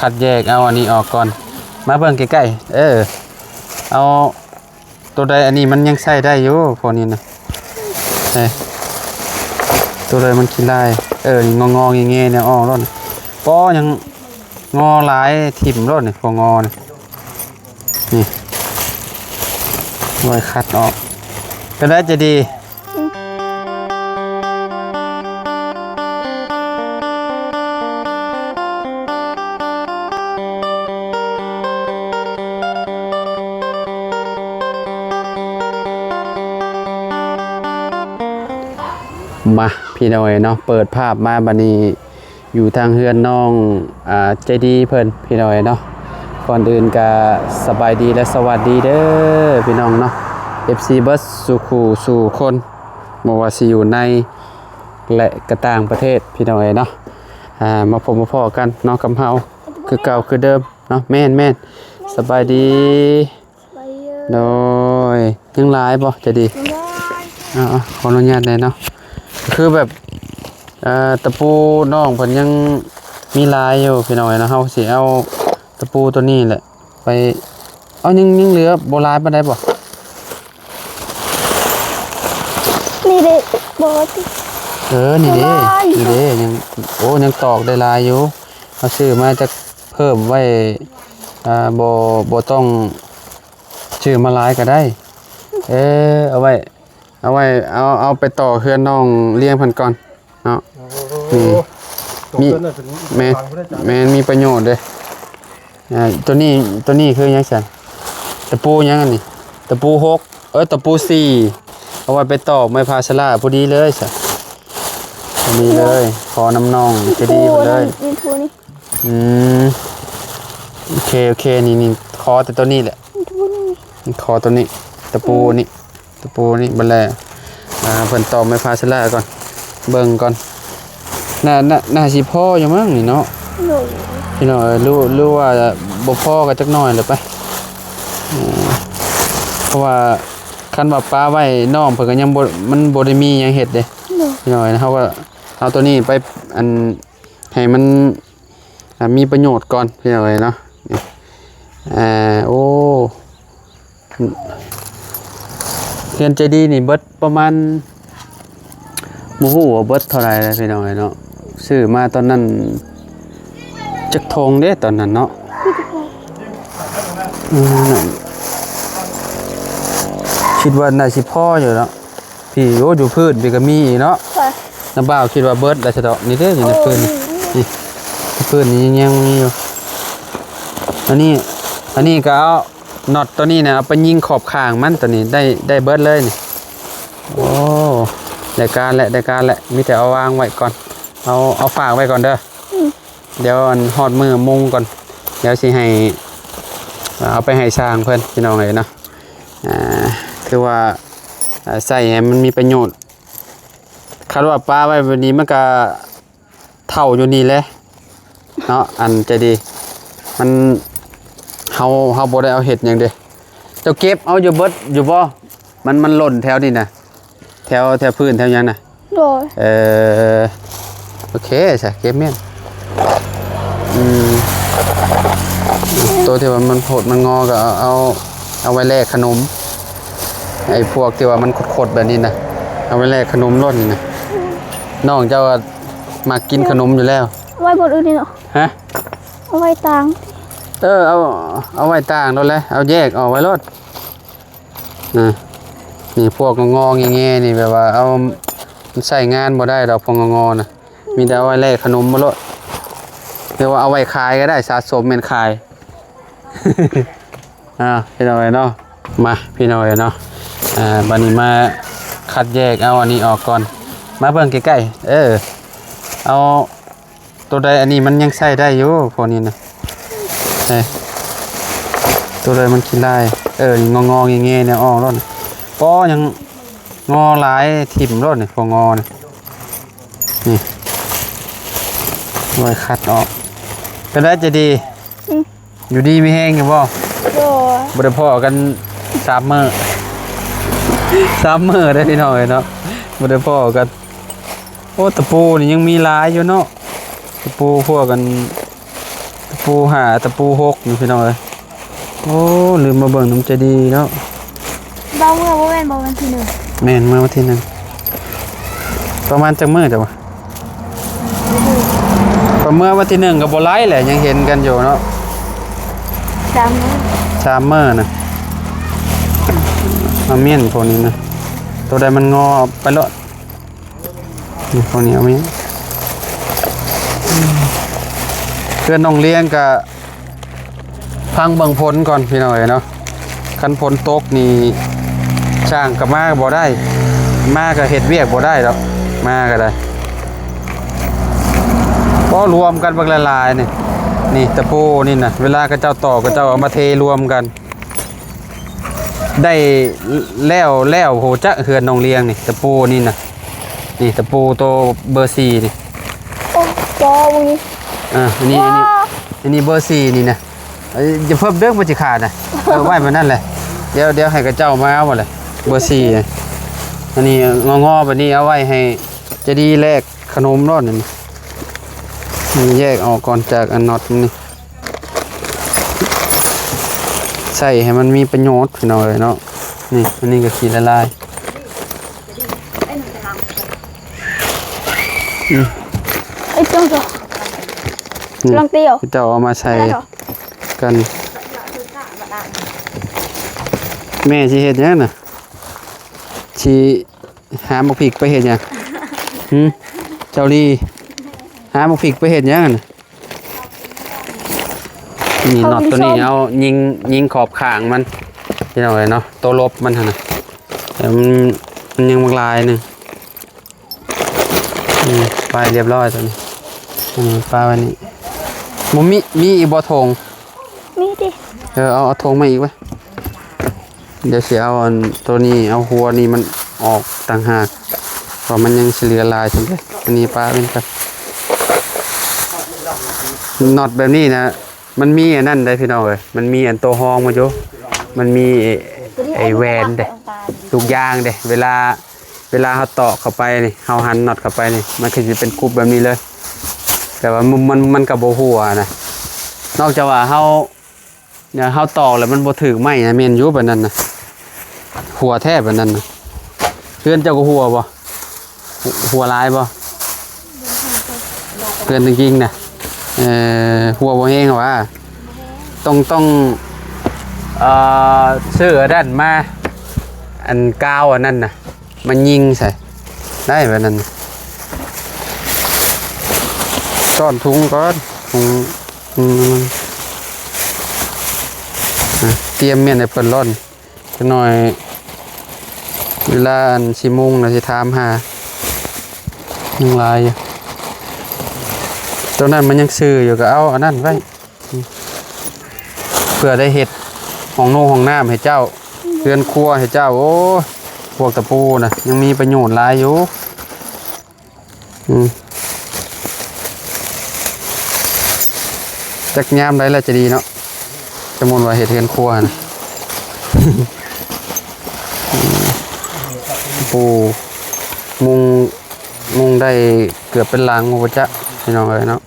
คัดแยกเอาอันนี้ออกก่อนมาเบิ่งใกล้ๆเอาตัวใดอันนี้มันยังใช้ได้อยู่พอนี้นะตัวใดมันขี้ลายนี่งอๆแงๆเนี่ยออกแล้วนะป้อยังงอหลายถิ่มแล้วนี่พองอนี่ไว้คัดออกก็ได้จะดีมาพี่น้อยเนาะเปิดภาพมาบัดนี้อยู่ทางเฮือนน้องใจดีเพิ่นพี่น้อยเนาะก่อนอื่นก็สบายดีและสวัสดีเด้อพี่น้องเนาะ FC เบิร์ดสู่คนบ่ว่าสิอยู่ในและกระต่างประเทศพี่น้อยเนาะมาพบมาพอกันเนาะกับเฮาคือเก่าคือเดิมเนาะแม่นสบายดีโดยยังหลายบ่จะดีขออนุญาตได้เนาะคือแบบตะปูน้องเพิ่นยังมีลายอยู่พี่น้อยเนาะเฮาสิเอาตะปูตัวนี้แหละไปเอายังเหลือโบราณปานใดบ่นี่เด้บ่นี่เด้ยังตอกได้ลายอยู่เอาซื้อมาจะเพิ่มไว้บ่ต้องชื่อมาลายก็ได้เอาไว้เอาไปต่อเฮือนน้องเลี้ยงเพิ่นก่อนเนาะแม่นมีประโยชน์เด้ตัวนี้คือหยังซั่นตะปูหยังอันนี้ตะปู6ตะปู4เอาไว้ไปต่อไม้พาสลาพอดีเลยซั่นพอดีเลยขอน้ำน้องจะดีหมดเลยโอเคนี่ขอแต่ตัวนี้แหละขอตัวนี้ตะปูนี่บัดแลเพิ่นต่อไม้พาสลาก่อนเบิ่งก่อนน่าสิพออยู่มั้งนี่เนาะพี่น้อยรู้ว่าบ่พอก็จักหน่อยเลยไปเพราะว่าคันว่าปลาไว้น้องเพิ่นก็ยังมันบ่ได้มีหยังเฮ็ดเด้พี่น้อยนะเฮาก็เอาตัวนี้ไปอันให้มันมีประโยชน์ก่อนพี่น้อยเนาะโอ้เรียนใจดีนี่เบิดประมาณบ่ฮู้ว่าเบิดเท่าไหร่แล้วพี่น้อยเนาะซื้อมาตอนนั้นจักทงเด้ตอนนั้นเนาะคิดว่าน่าสิพออยู่เนาะพี่อยู่พื้นพี่ก็มีอีกเนาะน้าบ่าวคิดว่าเบิดแล้วซะดอกนี่เด้ออยู่ในพื้นนี่พื้นนี้ยังมีอยู่อันนี้ก็เอาน็อตตัวนี้นะเอาไปยิงขอบข้างมันตัวนี้ได้เบิดเลยนี่โอ้ได้การแหละมีแต่เอาวางไว้ก่อนเอาฝากไว้ก่อนเด้อเดี๋ยวฮอดมือมุงก่อนเดี๋ยวสิให้เอาไปให้ช่างเพิ่นพี่น้องเอ้ยเนาะคือว่าใส่ให้มันมีประโยชน์คาดว่าปลาไว้วันนี้มันก็เท่าอยู่นี่แหละเนาะอันจะดีมันเฮาบ่ได้เอาเห็ดหยังเด้เจ้าเก็บเอาอยู่เบิดอยู่บ่มันหล่นแถวนี่น่ะแถวพื้นแถวหยังน่ะโอเคใช่เก็บแม่นตัวที่ว่ามันโผดมันงอก็เอาไว้แลกขนมไอ้พวกที่ว่ามันขดๆแบบนี้นะเอาไว้แลกขนมรสนี่นะน้องเจ้ามากินขนมอยู่แล้วไว้บนอื่นนี่เนาะฮะเอาไว้ต่างเอาไว้ต่างรถเลยเอาแยกออกไว้รถนี่พวกงอแงนี่แบบว่าเอาใส่งานบ่ได้ดอกพวกงอนะมีแต่เอาไว้แลกขนมบ่รถเรียกว่าเอาไว้ขายก็ได้สะสมเป็นขายพี่น้อยเนาะมาพี่น้อยเนาะบัดนี้มาคัดแยกเอาอันนี้ออกก่อนมาเบิ่งใกล้ๆเอาตัวใดอันนี้มันยังใช้ได้อยู่พวกนี้นะตัวใดมันขี้ลายนี่งอแงๆเนี่ยออกแล้วนะป้อยังงอหลายถิ่มแล้วนี่พวกงอนี่ไว้คัดออกก็ได้จะดีอยู่ดีไม่แห้งอยู่บ่บ่ได้พอกัน3 มื้อได้พี่น้อยเนาะบ่ได้พอกันโอ้ตะปูนี่ยังมีหลายอยู่เนาะตะปูพวกกัน ตะปูหาตะปูหกนี่พี่น้องเอ้ยโอ้ลืมมาเบิ่งน้ำใจดีเนาะ บ่เมื่อบ่แม่นบ่วันที่หนึ่ง แม่นมาวันที่หนึ่งประมาณจังมื้อจ้ะวะประเมื่อวันที่หนึ่งกับบ่ไลแหละยังเห็นกันอยู่เนาะ 3 ชามมื้อน่ะมาเมียนพวกนี้นะตัวใดมันงอไปแล้วนี่พวกนี้เอามีเพื่อนน้องเลี้ยงกับพังเบิ่งผลก่อนพี่น้อยเนาะคันผลตกนี่ช่างกับมาบ่ได้มากับเฮ็ดเวียกบ่ได้ดอกมาก็ได้ก็รวมกันบักละลายนี่นี่ตะปูนี่นะเวลาก็เจ้าต่อก็เจ้าเอามาเทรวมกันได้แล้วโหจะเฮือนน้องเลี้ยงนี่ตะปูนี่นะนี่ตะปูโตเบอร์4นี่ โอ้บ่วันนี้ อันนี้เบอร์4นี่นะจะเพิ่มเด้อบ่สิขาดน่ะไว้มันนั่นแหละเดี๋ยวให้กับเจ้ามาเอาบ่เลยเบอร์4อันนี้งอๆแบบนี้เอาไว้ให้จะดีแลกขนมรอดนี่แยกออกก่อนจากอันน็อตนี่ใส่ให้มันมีประโยชน์พี่น้อยเนาะนี่อันนี้ก็ขีดละลายไอ้จังจ้ะลองเตียว เจ้าเอามาใส่กันแม่สิเฮ็ดหยังน่ะสิหาหมกพริกไปเฮ็ดหยังเจ้าลีหาหมกพริกไปเฮ็ดหยังน่ะนี่น็อตตัวนี้เอายิงขอบข้างมันพี่น้องเอ้ยเนาะตัวลบมันหั่นน่ะแต่มันยังบางลายนึงไปเรียบร้อยตัวนี้ปลาวันนี้มีอีกบ่ทง มีดิ เอาทงมาอีกไว้เดี๋ยวสิเอาอันตัวนี้เอาหัวนี่มันออกต่างหากเพราะมันยังเหลือลายจังเลยอันนี้ปลาเป็นกันน็อตแบบนี้นะมันมีอันนั้นได้พี่น้องเอ้ยมันมีอันตัวห้องมาอยู่มันมีไอ้แวนเด้ทุกอย่างเด้เวลาเขาตอกเข้าไปนี่เขาหันน็อตเข้าไปนี่มันคือจะเป็นกรุ๊ปแบบนี้เลยแต่ว่ามันกับโบหัวนะนอกจากว่าเขาตอกแล้วมันบ่ถึงไหมนะเมนยุบแบบนั้นนะหัวแทบแบบนั้นนะเพื่อนเจ้าก็หัวบ่หัวลายบ่เพื่อนจริงๆนะหัวบ่เฮงว่าต้องซื้อด้านมาอันกาวอันนั้นนะมันยิงใส่ได้แบบนั้นซ่อนถุงก่อนถุงเตรียมเมียนให้เพิ่นร่อนจะหน่อยเวลาสิโมงน่ะสิถามหายังลายอยู่ตัวนั้นมันยังซื้ออยู่ก็เอาอันนั้นไว้เพื่อได้เห็ดห้องโน่ห้องน้ำให้เจ้าเรือนครัวให้เจ้าโอ้พวกตะปูนะยังมีประโยชน์หลายอยู่จักยามได้แล้วจะดีเนาะจะมุนว่าเห็ดเรือนครัวนะปูมุงได้เกือบเป็นหลังหัวจะพี่น้องเลยเนาะ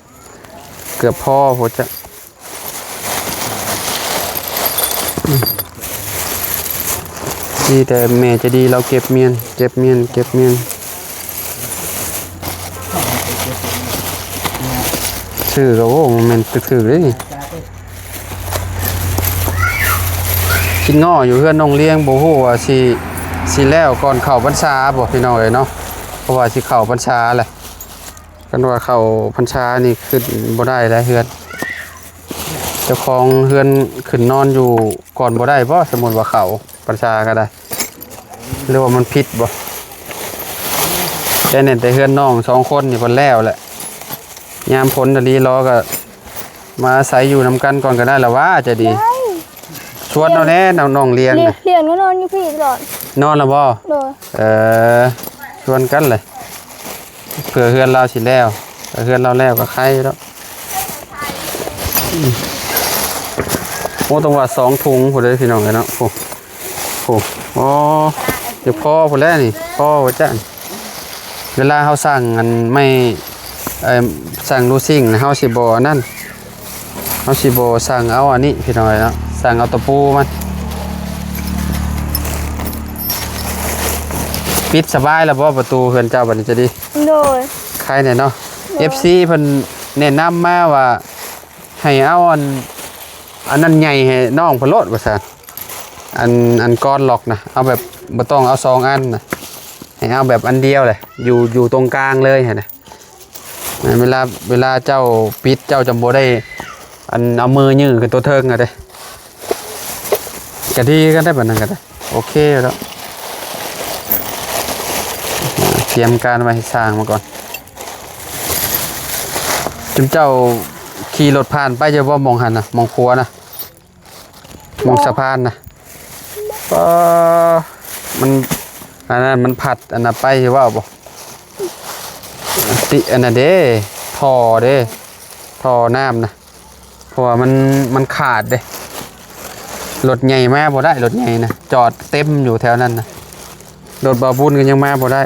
เกือบพ่อหัวจะดีแต่แม่จะดีเราเก็บเมียนชื่อก็โอ้มันตึกๆเลยนี่กินง้ออยู่เพื่อนน้องเลี้ยงโบโหว่าสิแล้วก่อนเข่าพรรษาบอกพี่น้องเลยเนาะเพราะว่าสิเข่าพรรษาแหละกันว่าเข่าพรรษานี่ขึ้นบ่ได้แล้วเฮือนเจ้าของเฮือนขึ้นนอนอยู่ก่อนบ่ได้เพราะสมมติว่าเข่าพรรษาก็ได้หรือว่ามันผิดบ่แต่เนี่ยแต่เฮือนน้อง2คนนี่เพิ่นแล้วแหละยามพ้นตะลีรอก็มาอาศัยอยู่นำกันก่อนก็ได้ละว่าจะดีชวนเอาแน่น้องเลี้ยงนะ เลี้ยงก็นอนอยู่พี่ตลอด นอนแล้วบ่ โดย ชวนกันเลยเผื่อเฮือนเราสิแล้วเฮือนเราแล้วก็ใครแล้วโอ้ต้องว่า2ถุงพุ่นเลยพี่น้องเนาะโอ้เดี๋ยวพ่อพุ่นแล้วนี่พ่อว่าจังเวลาเฮาสั่งอันไม่สั่งลูซิ่งเฮาสิบ่นั่น เอาสิโบสั่งเอาอันนี้พี่น้อยเนาะสั่งเอาตะปูมันปิดสบายแล้วบ่ประตูเฮือนเจ้าบัดนี้จะดี โดย ใครเนี่ยเนาะ FC เพิ่นแนะนำมาว่าให้เอาอันนั้นใหญ่ให้น้องเพิ่นโลดว่าซั่นอันก้อนล็อกนะเอาแบบบ่ต้องเอา2อันนะให้เอาแบบอันเดียวเลยอยู่ตรงกลางเลยหั่นน่ะเวลาเจ้าปิดเจ้าจำบ่ได้อันเอามือยื้อขึ้นตัวเทิงอะเด้กะดีกันได้แบบนั้นก็ได้โอเคแล้วเตรียมการไว้ให้สร้างมาก่อนจุมเจ้าขี่รถผ่านไปจะว่ามองหันนะมองครัวนะมองสะพานนะมันอันนั้นมันผัดอันนั้นไปว่าบ่ติอันนั้นเด้ท่อน้ำนะเพราะว่ามันขาดเด้รถใหญ่มาบ่ได้รถใหญ่นะจอดเต็มอยู่แถวนั้นนะรถบาบุญก็ยังมาบ่ได้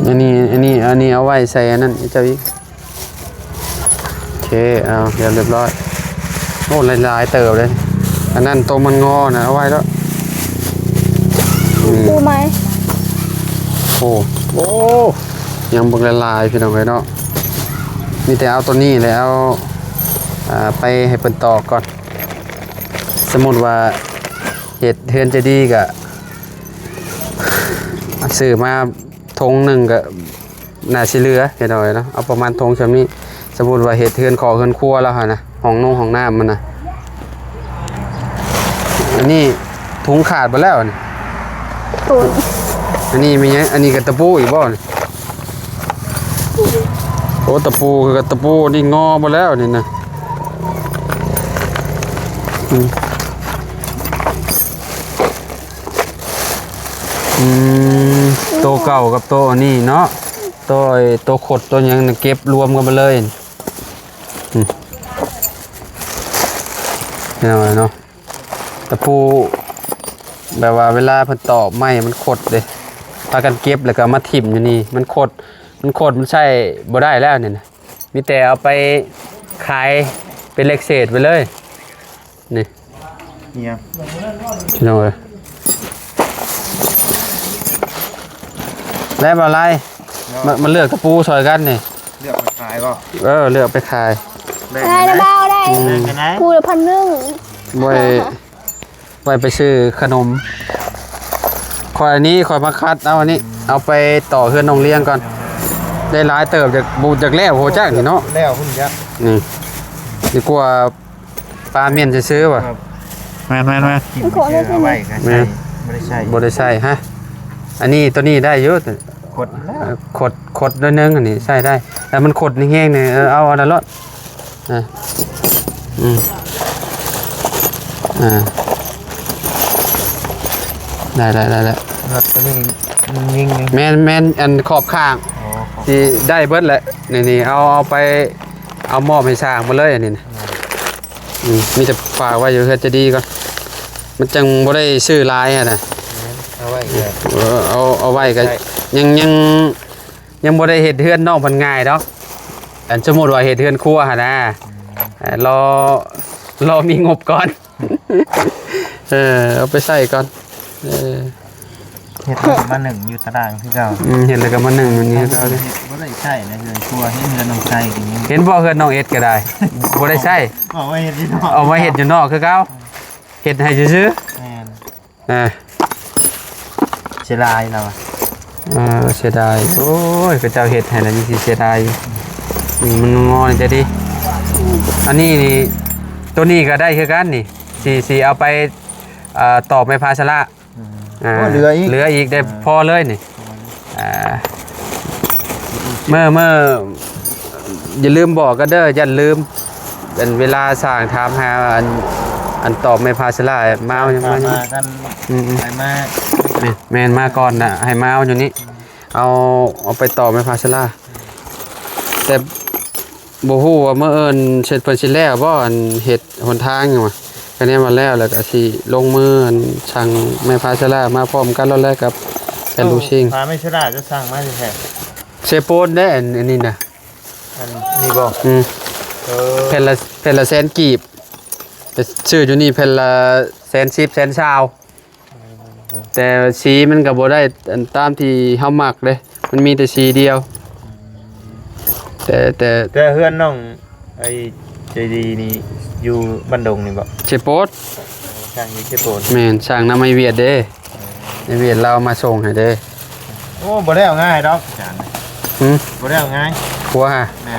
อันนี้เอาไว้ใส่อันนั้นเจ้าอีกโอเคเอาเรียบร้อยโอ้ลายเติบเลยอันนั้นตัวมันงอนะเอาไว้แล้ว ปูไหม โอ้ยังบึงลายพี่น้องเลยเนาะมีแต่เอาตัวนี้เลยเอาไปให้เป็นต่อก่อนสมมติว่าเห็ดเทือนจะดีกะซื้อมาทงหนึ่งก็น่าสิเหลือเห็นหน่อยเนาะเอาประมาณทงชำนี้สมมติว่าเห็ดเทือนขอเทือนครัวแล้วค่ะนะห้องน้ำมันนะอันนี้ถุงขาดไปแล้วนี่ ปูน อันนี้มีอันนี้กับตะปูอีกบ่นี่โอ้ตะปูกับตะปูนี่งอหมดแล้วนี่นะโตเก่ากับโตอันนี้เนาะโตขดตัวยังเก็บรวมกันไปเลยนี่เนาะตะปูแบบว่าเวลาเพิ่นตอกไม้มันขดเลยพากันเก็บแล้วก็มาถิ่มอยู่นี่มันขดมันใช้บ่ได้แล้วเนี่ยนะมีแต่เอาไปขายเป็นเหล็กเศษไปเลยนี่เนี่ยพี่น้องเอ้ยแล้วอะไรมันเลือกตะปูซอยกันนี่เลือกไปขายก็เลือกไปขายได้นะบ้าได้ปูละ1,000ไว้ไปซื้อขนมคอยอันนี้คอยมาคัดเอาอันนี้เอาไปต่อเฮือนน้องเลี้ยงก่อนได้หลายเติบจากบูจากแล้วโหจ้างเนาะแล้วพุ่นจ้ะนี่ดีกว่าปลาเมียนจะซื้อป่ะมาขอได้ใช่ไหมบ่ได้ใช่ฮะอันนี้ตัวนี้ได้เยอะขดด้วยนึงอันนี้ใช่ได้แต่มันขดแห้งๆเนี่ยเอาอันนั้นรถได้รถตัวนี้ยิงแมนอันขอบข้างที่ได้เบิดแหละนี่เอาไปเอาหม้อให้สร้างมาเลยอันนี้มีแต่ฝากไว้อยู่เพื่อจะดีก่อนมันจังบ่ได้ซื้อลายนะเอาไว้เอาไว้ก็ยังบ่ได้เฮ็ดเฮือนน้องเพิ่นง่ายดอกอันสมมุติว่าเฮ็ดเฮือนครัวหั่นนะรอมีงบก่อนเอาไปใส่ก่อนเห็ดมา1อยู่ตารางที่เก่าเห็นแล้วก็มา1มันนี้เก่าเด้บ่ได้ใช้ในเฮือนครัวเฮือนน้องไส้อย่างนี้เห็นบ่เฮือนน้องเอ็ดก็ได้บ่ได้ใช้เอาไว้เฮ็ดอยู่นอกเอาไว้เฮ็ดอยู่นอกคือเก่าเฮ็ดให้ซื่อแม่นเสียดายเราเสียดายโอ้ยก็เจ้าเฮ็ดให้แล้วนี่สิเสียดายมันงอนี่จะดีอันนี้นี่ตัวนี้ก็ได้คือกันนี่สิเอาไปตอกไม้พาชละเหลืออีกได้พอเลยนี่เมื่ออย่าลืมบอกกันเด้ออย่าลืมเป็นเวลาสร้างถามหาอันตอบไม่พาชละมาเอามากันไปมาแมนมาก่อนนะให้มาเอาอยู่นี้เอาไปตอบไม่พาชละแต่บ่ฮู้ว่าเมื่อเสร็จเพิ่นสิแล้วบ่อันเฮ็ดหนทางอยู่ก็แน่มาแล้วก็สิลงมือช่างแม่พาชละมาพร้อมกันแล้วกับ แผ่นลูชิง พาไม่ใช่ได้จะสร้างมาแท้ เซโปนได้อันนี้นะ อันนี้บ่ แผ่นละแสนกีบแต่ชื่ออยู่นี่แผ่นละแสน10แสนชาวแต่สีมันก็บ่ได้อันตามที่เฮามักเด้มันมีแต่สีเดียวแต่ เฮือนน้องไอ้ใจดีนี่อยู่บ้านดงนี่บ่ เชโปด สร้างอยู่เจโปน แม่นสร้างน้ำไม้เวียดเด้ไอ้เวียดเรามาส่งให้เด้ โอ้บ่ได้เอาง่ายดอกอาจารย์บ่ได้เอาง่าย กลัวฮะ แม่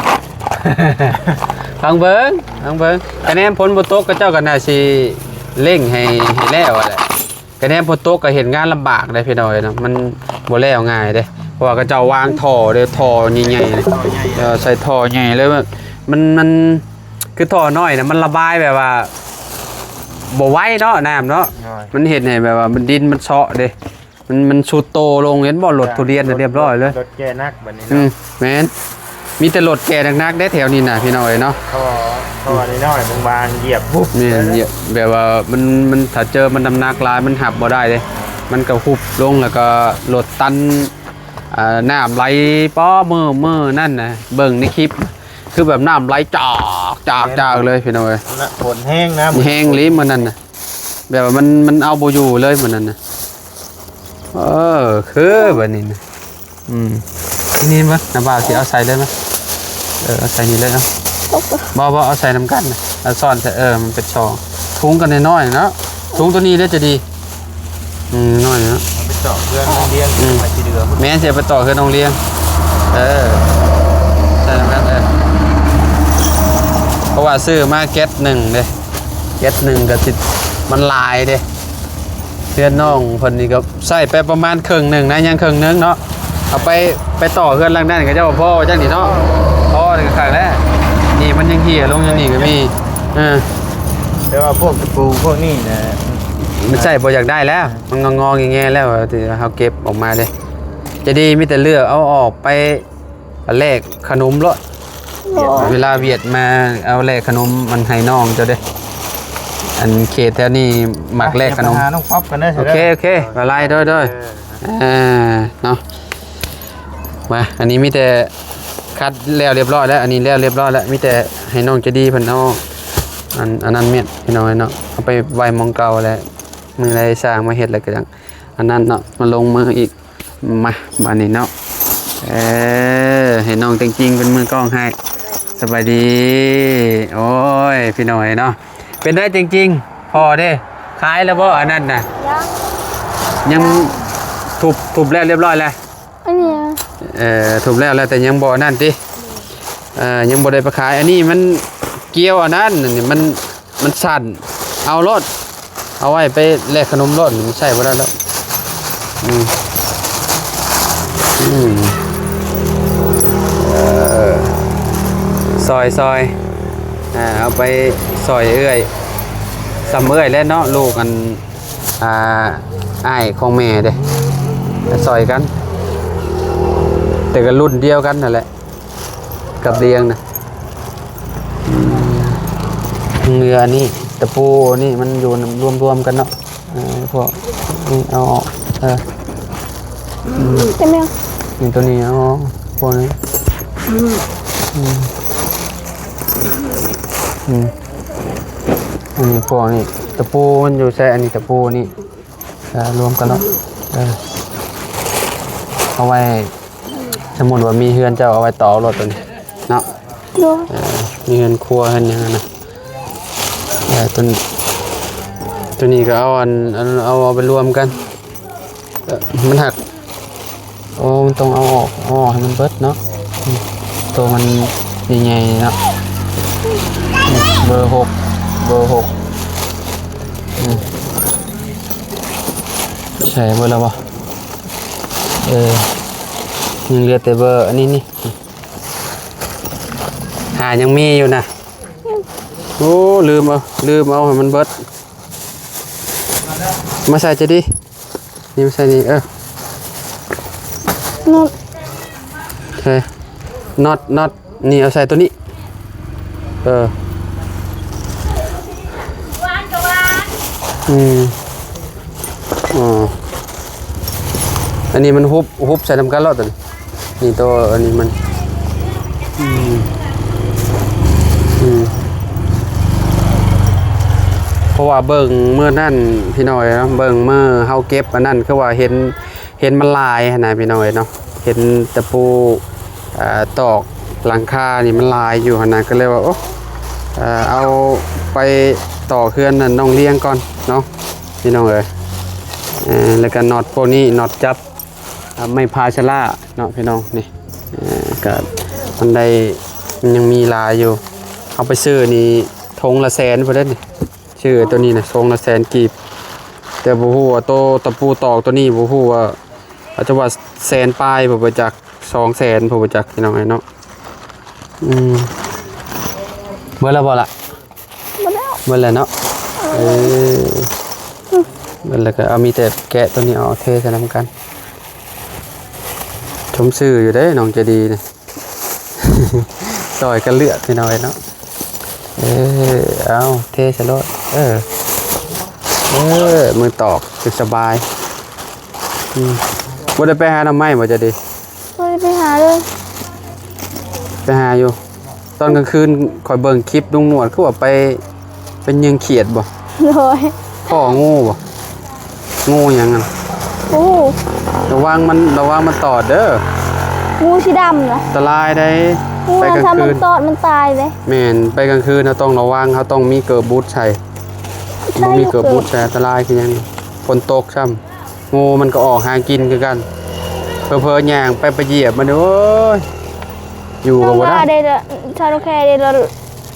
ฟังเบิ่งคะแนนผลบ่ตกก็เจ้าก็น่าสิเร่งให้แล้วแหละคะแนนผลตกก็เห็นงานลำบากได้พี่น้อยเนาะมันบ่แล้วง่ายเด้เพราะว่าก็เจ้าวางท่อเด้ท่อใหญ่ๆเลยใส่ท่อใหญ่เลยมันคือท่อน้อยน่ะมันระบายแบบว่าบ่ไหวเนาะน้ำเนาะมันเห็นให้แบบว่ามันดินมันเซาะเด้มันสุดโตลงเห็นบ่รถทุเรียนเรียบร้อยเลย รถแก่นักบัดนี้ แม่นมีแต่รถแก่นักๆได้แถวนี้น่ะพี่น้อยเนาะ ท่อนี่น้อยบางๆเหยียบปุ๊บ นี่แบบว่ามันถ้าเจอมันน้ำหนักหลายมันหับบ่ได้เด้มันก็หุบลงแล้วก็รถตันน้ำไหลป้อมือนั่นน่ะเบิ่งในคลิปคือแบบน้ำไหลจากเลยพี่น้อย ฝนแห้งนะ แห้งลิ้มมันนั่นน่ะแบบว่ามันเอาบ่อยู่เลยมันนั่นน่ะคือแบบนี้นะนี่มั้ยน้ำบ่าวสิเอาใส่เลยมั้ยเอาใส่นี่เลยเนาะบ่เอาใส่น้ำกันนะเอาซ่อนใส่มันเป็นช่องทุงกันน้อยๆเนาะทุงตัวนี้ได้จะดีน้อยเนาะ ไปเจาะเพื่อนเลี้ยงมาทีเดือ แม่นสิไปต่อคือน้องเลี้ยงใส่น้ำกันเพราะว่าซื้อมาแก๊ส1เด้แก๊ส1ก็สิมันลายเด้เพื่อนน้องเพิ่นนี่ก็ใส่ไปประมาณครึ่งนึงนะยังครึ่งนึงเนาะเอาไปต่อเพื่อนหลังนั้นก็เจ้าพ่อจังนี่เนาะพ่อนี่ก็ข้างแล้วนี่มันยังเหี้ยลงอย่างนี้ก็มีแต่ว่าพวกตะปูพวกนี้นะ มันใส่บ่อยากได้แล้วมันงอๆแงๆแล้วที่เฮาเก็บออกมาเด้จะดีมีแต่เลือกเอาออกไปแลกขนมรถเวลาเวียดมาเอาแลกขนมมันให้น้องเจ้าเด้อันเขตแถวนี้มักแลกขนม น้องป๊อปกันได้ โอเคละลายด้วยเนาะมาอันนี้มีแต่คัดแล้วเรียบร้อยแล้วอันนี้แล้วเรียบร้อยแล้วมีแต่ให้น้องจะดีเพิ่นเอาอันนั้นเม็ดพี่น้อยเนาะเอาไปไว้มองเก่าแล้วมืออะไรสร้างมาเฮ็ดแล้วก็จังอันนั้นเนาะมาลงมืออีกมาบัดนี้เนาะให้น้องจริงๆเป็นมือกล้องให้สบายดีโอ้ยพี่น้อยเนาะเป็นได้จริงๆพอเด้ขายแล้วบ่อันนั้นน่ะยังทุบแล้วเรียบร้อยแล้วอันนี้ทุบแล้วแต่ยังบ่นั่นติยังบ่ได้ไปขายอันนี้มันเกี่ยวอันนั้นนี่มันสั่นเอารถเอาไว้ไปแลกขนมรถมันใช่บ่ได้แล้วซอยเอาไปซอยเอื้อยซ้ำเอื้อยแล้วเนาะลูกกันอ้ายของแม่เด้ซอยกันแต่ก็รุ่นเดียวกันนั่นแหละกับเรียงนะเนื้อนี่ตะปูนี่มันอยู่รวมกันเนาะพวกนี่เอาออกใช่ไหมนี่ตัวนี้เอาพวกนี้พวกนี้ตะปูมันอยู่ใช่อันนี้ตะปูนี่รวมกันเนาะเอาไว้สมมุติว่ามีเฮือนเจ้าเอาไว้ต่อรถตัวนี้เนาะมีเฮือนครัวเฮือนอย่างนั้นนะตัวนี้ก็เอาไปรวมกันมันหักมันต้องเอาออกให้มันเบิดเนาะตัวมันใหญ่ๆเนาะเบอร์6ใช่เบอร์แล้วบ่ยังเหลือแต่เบอร์อันนี้นี่ยังมีอยู่นะโอ้ลืมเอาให้มันเบิดมาใส่จะดีนี่มาใส่นี่น็อตโอเคน็อตนี่เอาใส่ตัวนี้ อันนี้มันฮุบใส่น้ำกันแล้วตัวนี่ตัวอันนี้มันเพราะว่าเบิ่งเมื่อนั่นพี่น้อยเนาะเบิ่งเมื่อเฮาเก็บอันนั้นคือว่าเห็นมันลายนะพี่น้อยเนาะเห็นตะปูตอกหลังคานี่มันลายอยู่หั่นน่ะก็เลยว่าโอ้เอาไปต่อเคลื่อนนั่นน้องเลี้ยงก่อนเนาะพี่น้องเอ้ยแล้วก็น็อตพวกนี้น็อตจับไม่พาชะล่าเนาะพี่น้องนี่ก็มันได้มันยังมีลายอยู่เอาไปซื้อนี่ทงละแสนพอได้นี่ชื่อตัวนี้นะทงละแสนกีบแต่บ่ฮู้ว่าตัวตะปูตอกตัวนี้บ่ฮู้ว่าอาจจะว่าแสนปลายบ่จัก200,000บ่จักพี่น้องเนาะเบิ่แล้วบ่ล่ะเบิ่แล้วเนาะเบิ่แล้วก็เอามีแต่แกะตัวนี้เอาเทใส่น้ำกันชมซื่ออยู่เด้น้องจะดีนี่ ซอยกันเลือกพี่น้อยเนาะเอาเทใส่รถมือตอกคือสบายบ่ได้ไปหาน้ำไม้บ่จะดี ไม่ได้ไปหาเลย ไปหาอยู่ตอนกลางคืนคอยเบิ่งคลิปลุงหนวดคือว่าไปเป็นยิงเขียดบ่ เลย พ่องูบ่งูหยังอ่ะ โอ้ ระวังมันตอดเด้อ งูสีดำนะ อันตรายได้ งู ไปกลาง ถ้ามั คื น น ตอดมันตายเลย แม่นไปกลางคืนเราต้องระวังเขาต้องมีเกิร์บบูทใส่บ่มีเกิร์บบูทใส่อันตรายคือหยังฝนตกซ้ำงูมันก็ออกหากินคือกันเผลอๆย่างไปเหยียบมันโอ้ยอยู่กับบ่ได้ เดี๋ยวชาโลแคเดี๋ยว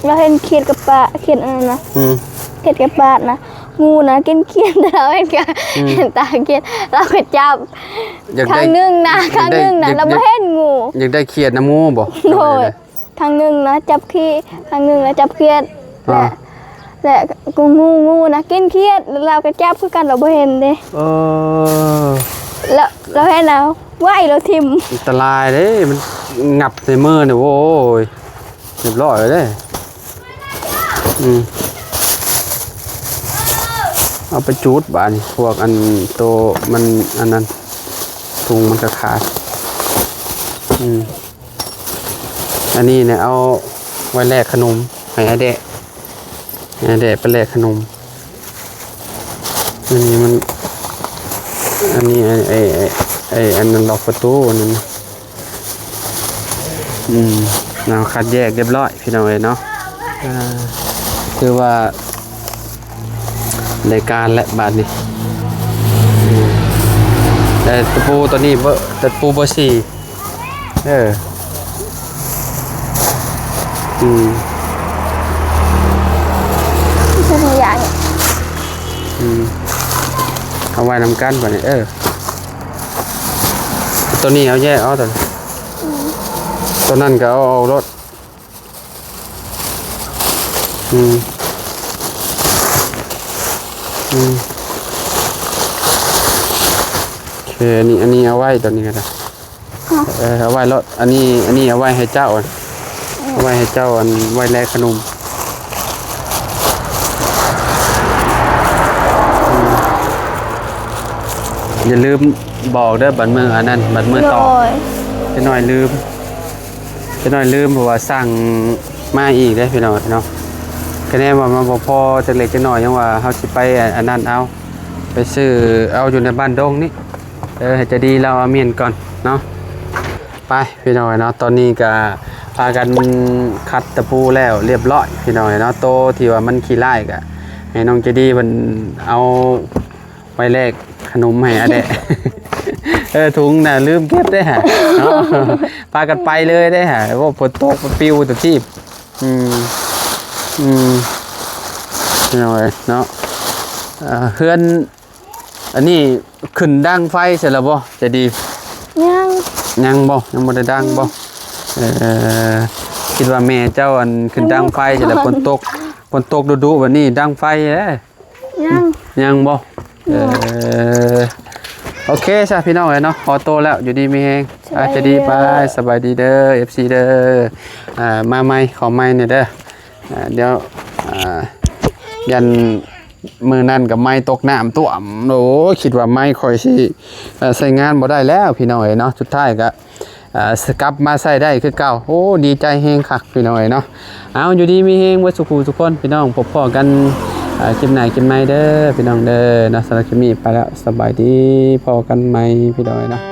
เราเห็นเขียดกับปลาเขียดอะไรนะเขียดกับปลานะงูนะกินเขียดแต่เราเห็นตาเขียดเราก็จับครั้งนึงนะเราไม่เห็นงู อยากได้เขียดน้ำงูบ่ โดยครั้งนึงนะจับขี้ครั้งนึงนะจับเขียดและงูนะกินเขียดเราก็จับคือกันเราไม่เห็นเด้แล้วเราเห็นแล้วว่ายเราทิม อันตรายเด้มันงับในมือเนี่ยโอ้ยเรียบร้อยเลยเด้เอาไปจูดบ้านพวกอันโตมันอันนั้นถุงมันก็ขาดอันนี้เนี่ยเอาไว้แลกขนมให้อาเดะไปแลกขนมอันนี้มันอันนี้อันนั้นล็อกประตูนั่นเราคัดแยกเรียบร้อยพี่น้องเนาะคือว่าในการและบาทนี้แต่ตะปูตัวนี้ตะปูเบอร์4เป็นอย่างเอาไว้นำกันบ่เนี่ยตัวนี้เอาแยกเอาตัวนั้นก็เอารถโอเคอันนี้เอาไว้ตัวนี้ก็ได้เอาไว้รถอันนี้เอาไว้ให้เจ้าเอาไว้ให้เจ้าอันไว้แลกขนมอย่าลืมบอกเด้อบัดมืออันนั้นบัดมือต่อจะหน่อยลืมเพราะว่าสั่งมาอีกได้พี่น้องเนาะคะแนนว่ามาพอจะเล็กจะหน่อยยังว่าเฮาสิไปอันนั้นเอาไปซื้อเอาอยู่ในบ้านดงนี่จะดีเราเอาเมียนก่อนเนาะไปพี่น้องเนาะตอนนี้ก็พากันคัดตะปูแล้วเรียบร้อยพี่น้องเนาะโตที่ว่ามันขี้ไล่ก็ให้น้องจะดีมันเอาไว้แลกขนมให้อาเดะ ถุงน่ะลืมเก็บได้ฮะเนาะพากันไปเลยได้ฮะว่าฝนตกมันปิวตัวที่เนาะเฮือนอันนี้ขึ้นดังไฟเสร็จแล้วบ่จะดียังบ่ได้ดังบ่คิดว่าแม่เจ้าอันขึ้นดังไฟเสร็จแล้วฝนตกดุๆวันนี้ดังไฟยังบ่โอเคใช่พี่น้องเลยเนาะพอโตแล้วอยู่ดีมีแฮงจะดีไปสบายดีเด้อ FC เด้อมาใหม่ขอใหม่เนี่ยเด้อเดี๋ยวยัน มือนั่นกับไม้ตกน้ำตัวโอ้คิดว่าไม้คอยสิใส่งานบ่ได้แล้วพี่น้อยเนาะสุดท้ายก็กลับมาใส่ได้คือเก่าโอ้ดีใจเฮงคักพี่น้อยเนาะเอาอยู่ดีมีเฮงไว้สุขทุกคนพี่น้องพบพ่อกันคลิปไหนคลิปใหม่เด้อพี่น้องเด้อนะสำหรับคลิปนี้ไปแล้วสบายดีพอกันใหม่พี่น้อยเนาะ